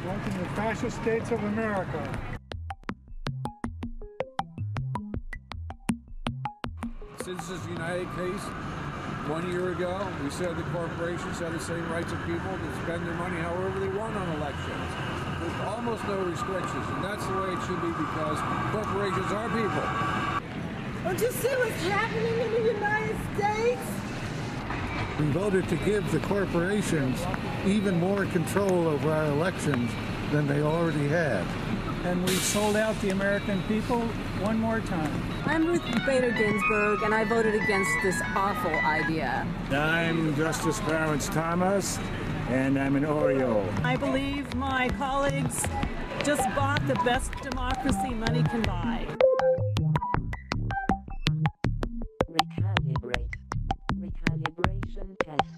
Like in the fascist states of America. Citizens United case 1 year ago, we said the corporations have the same rights of people to spend their money however they want on elections. There's almost no restrictions, and that's the way it should be because corporations are people. Don't you see what's happening in the United States? We voted to give the corporations even more control over our elections than they already had. And we've sold out the American people one more time. I'm Ruth Ginsburg, and I voted against this awful idea. I'm Justice Clarence Thomas, and I'm an Oreo. I believe my colleagues just bought the best democracy money can buy. Recalibration test.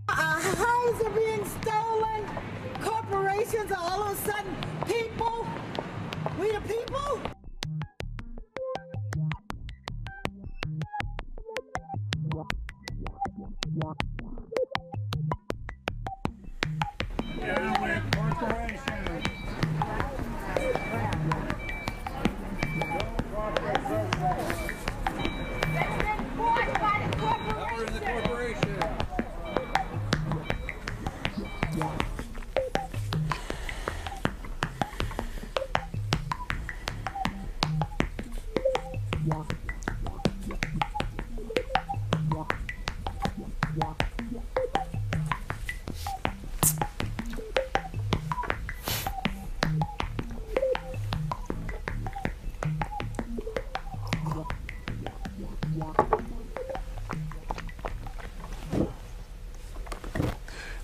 Our homes are being stolen. Corporations are all of a sudden people. We the people. Down with corporations. That's been bought by the Power in the corporation.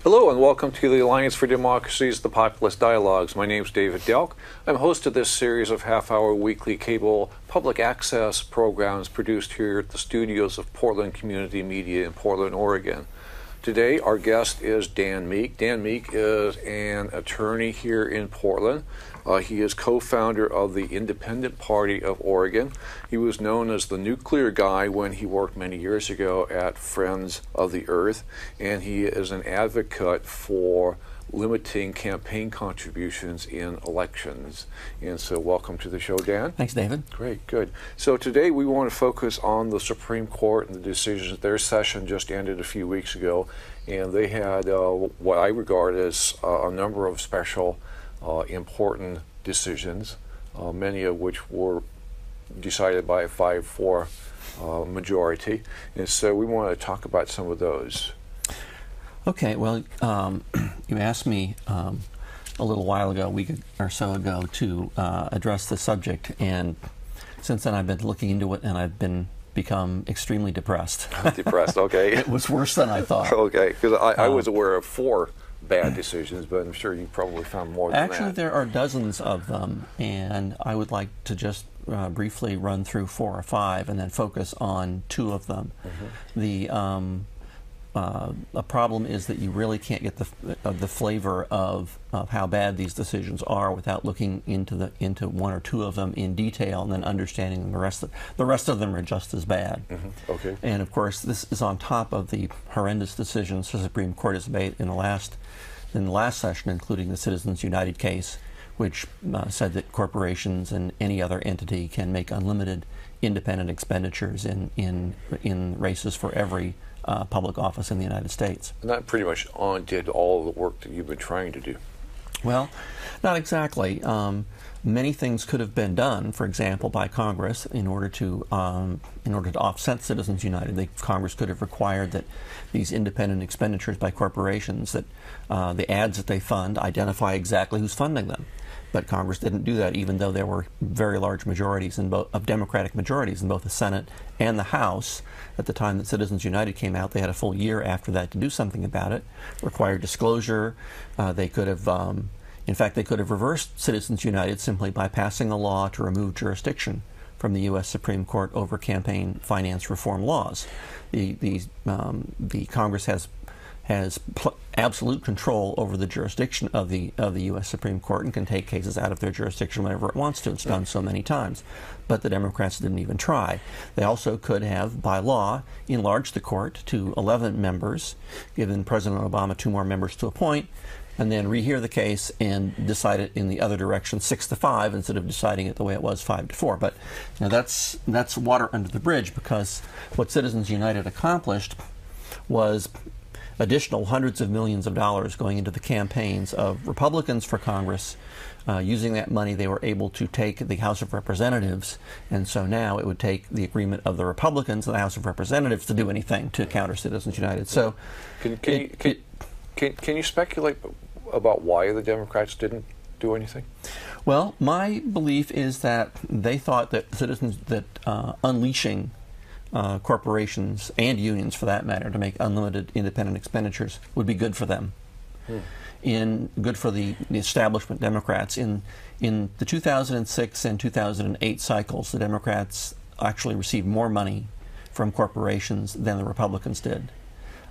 Hello and welcome to the Alliance for Democracy's The Populist Dialogues. My name is David Delk. I'm host of this series of half-hour weekly cable public access programs produced here at the studios of Portland Community Media in Portland, Oregon. Today our guest is Dan Meek. Dan Meek is an attorney here in Portland. He is co-founder of the Independent Party of Oregon. He was known as the nuclear guy when he worked many years ago at Friends of the Earth, and he is an advocate for limiting campaign contributions in elections. And so welcome to the show, Dan. Thanks, David. Great, good. So today we want to focus on the Supreme Court and the decisions. Their session just ended a few weeks ago, and they had what I regard as a number of special important decisions, many of which were decided by a 5-4 majority. And so we want to talk about some of those. Okay, well, you asked me a little while ago, a week or so ago, to address the subject, and since then I've been looking into it and I've become extremely depressed. Depressed, okay. It was worse than I thought. Okay, because I was aware of 4 bad decisions, but I'm sure you probably found more than that. Actually, there are dozens of them, and I would like to just briefly run through 4 or 5 and then focus on 2 of them. Mm-hmm. A problem is that you really can't get the flavor of how bad these decisions are without looking into 1 or 2 of them in detail and then understanding the rest of them are just as bad. Mm-hmm. Okay. And of course, this is on top of the horrendous decisions the Supreme Court has made in the last session, including the Citizens United case, which said that corporations and any other entity can make unlimited independent expenditures in races for every public office in the United States. And that pretty much undid all of the work that you've been trying to do. Well, not exactly. Many things could have been done, for example, by Congress in order to offset Citizens United. Congress could have required that these independent expenditures by corporations, that the ads that they fund identify exactly who's funding them. But Congress didn't do that, even though there were very large majorities of Democratic majorities in both the Senate and the House. At the time that Citizens United came out, they had a full year after that to do something about it. Required disclosure. They could have, in fact, they could have reversed Citizens United simply by passing a law to remove jurisdiction from the U.S. Supreme Court over campaign finance reform laws. The Congress has has absolute control over the jurisdiction of the U.S. Supreme Court and can take cases out of their jurisdiction whenever it wants to. It's done so many times. But the Democrats didn't even try. They also could have, by law, enlarged the court to 11 members, given President Obama 2 more members to appoint, and then rehear the case and decide it in the other direction, 6-5, instead of deciding it the way it was, 5-4. But that's water under the bridge, because what Citizens United accomplished was additional hundreds of millions of dollars going into the campaigns of Republicans for Congress. Using that money, they were able to take the House of Representatives, and so now it would take the agreement of the Republicans in the House of Representatives to do anything to counter Citizens United. So, can you speculate about why the Democrats didn't do anything? Well, my belief is that they thought that unleashing corporations and unions, for that matter, to make unlimited independent expenditures would be good for them. Good for the establishment Democrats. In the 2006 and 2008 cycles, the Democrats actually received more money from corporations than the Republicans did.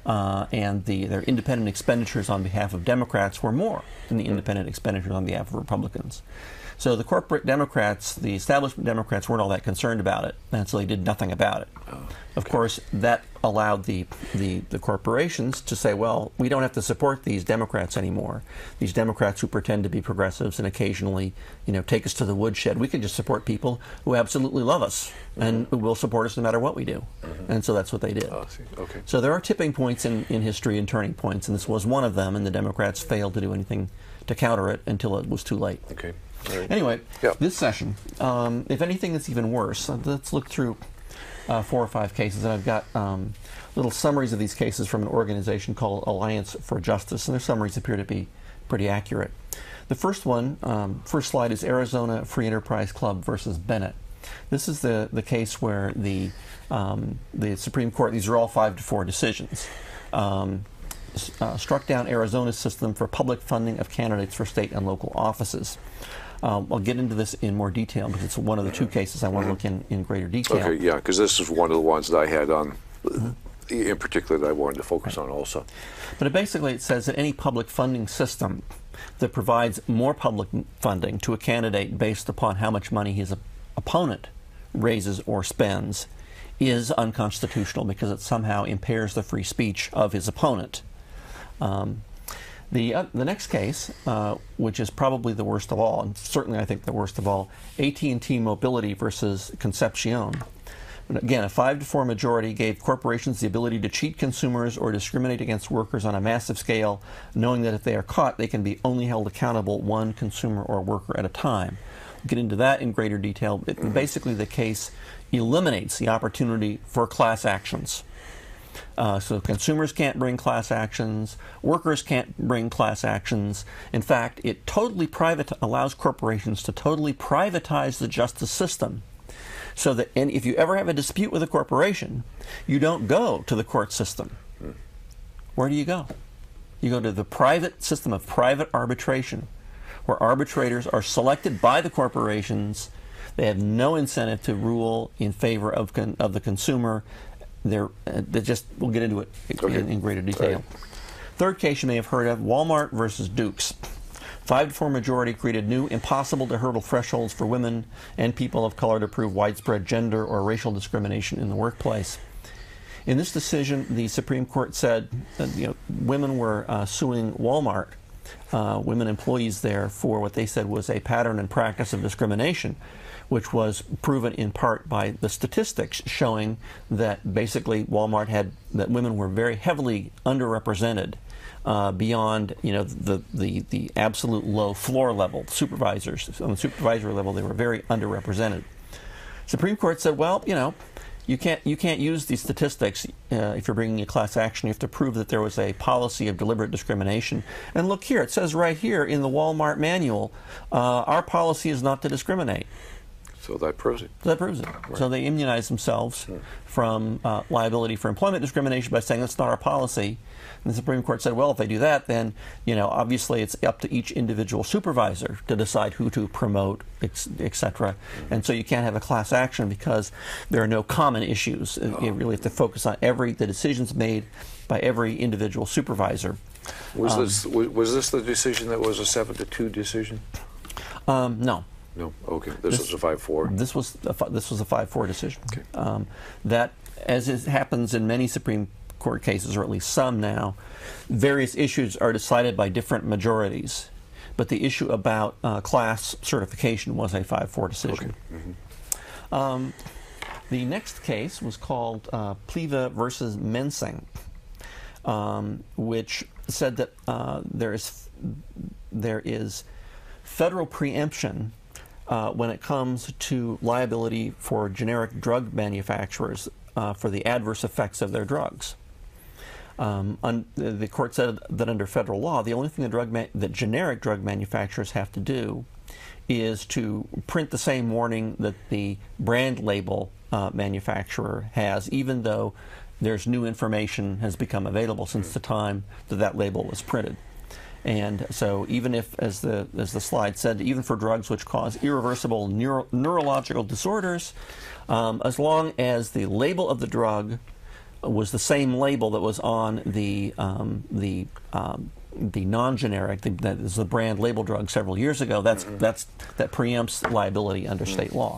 And their independent expenditures on behalf of Democrats were more than the independent expenditures on behalf of Republicans. So the corporate Democrats, the establishment Democrats, weren't all that concerned about it, and so they did nothing about it. Of course, that allowed the corporations to say, well, we don't have to support these Democrats anymore. These Democrats who pretend to be progressives and occasionally, take us to the woodshed. We can just support people who absolutely love us and who will support us no matter what we do. And so that's what they did. Okay. So there are tipping points in history and turning points, and this was one of them, and the Democrats failed to do anything to counter it until it was too late. Okay. Right. Anyway, this session, if anything that's even worse, let's look through 4 or 5 cases, and I've got little summaries of these cases from an organization called Alliance for Justice, and their summaries appear to be pretty accurate. The first one, first slide, is Arizona Free Enterprise Club versus Bennett. This is the case where the Supreme Court, these are all 5-4 decisions, struck down Arizona's system for public funding of candidates for state and local offices. I'll get into this in more detail because it's one of the 2 cases I want to look in greater detail. Okay, yeah, because this is one of the ones that I had on, in particular, that I wanted to focus on also. But basically it says that any public funding system that provides more public funding to a candidate based upon how much money his opponent raises or spends is unconstitutional because it somehow impairs the free speech of his opponent. The next case, which is probably the worst of all, and certainly I think the worst of all, AT&T Mobility versus Concepcion. Again, a 5-4 majority gave corporations the ability to cheat consumers or discriminate against workers on a massive scale, knowing that if they are caught, they can be only held accountable one consumer or worker at a time. We'll get into that in greater detail. Basically, the case eliminates the opportunity for class actions. So consumers can't bring class actions, workers can't bring class actions. In fact, it totally allows corporations to totally privatize the justice system. So that, and if you ever have a dispute with a corporation, you don't go to the court system. Where do you go? You go to the private system of private arbitration, where arbitrators are selected by the corporations. They have no incentive to rule in favor of the consumer. We'll get into it in greater detail. Right. Third case you may have heard of, Walmart versus Dukes. 5-4 majority created new, impossible-to-hurdle thresholds for women and people of color to prove widespread gender or racial discrimination in the workplace. In this decision, the Supreme Court said that women were suing Walmart, women employees there, for what they said was a pattern and practice of discrimination, which was proven in part by the statistics showing that basically that women were very heavily underrepresented beyond the absolute low floor level supervisors. On the supervisory level, they were very underrepresented. Supreme Court said, well, you can't use these statistics if you're bringing a class action. You have to prove that there was a policy of deliberate discrimination. And look here, it says right here in the Walmart manual, our policy is not to discriminate. So that proves it. Right. So they immunize themselves from liability for employment discrimination by saying that's not our policy. And the Supreme Court said, well, if they do that, then obviously it's up to each individual supervisor to decide who to promote, etc. And so you can't have a class action because there are no common issues. You really have to focus on the decisions made by every individual supervisor. Was this the decision that was a 7-2 decision? No. No. Okay. This was a 5-4. This was a 5-4 decision. Okay. That, as it happens in many Supreme Court cases, or at least some now, various issues are decided by different majorities. But the issue about class certification was a 5-4 decision. Okay. Mm-hmm. The next case was called Pliva versus Mensing, which said that there is federal preemption when it comes to liability for generic drug manufacturers for the adverse effects of their drugs. The court said that under federal law, the only thing that generic drug manufacturers have to do is to print the same warning that the brand label manufacturer has, even though there's new information has become available since the time that that label was printed. And so even if, as the slide said, even for drugs which cause irreversible neurological disorders, as long as the label of the drug was the same label that was on the non-generic, that is the brand label drug several years ago, that preempts liability under state law.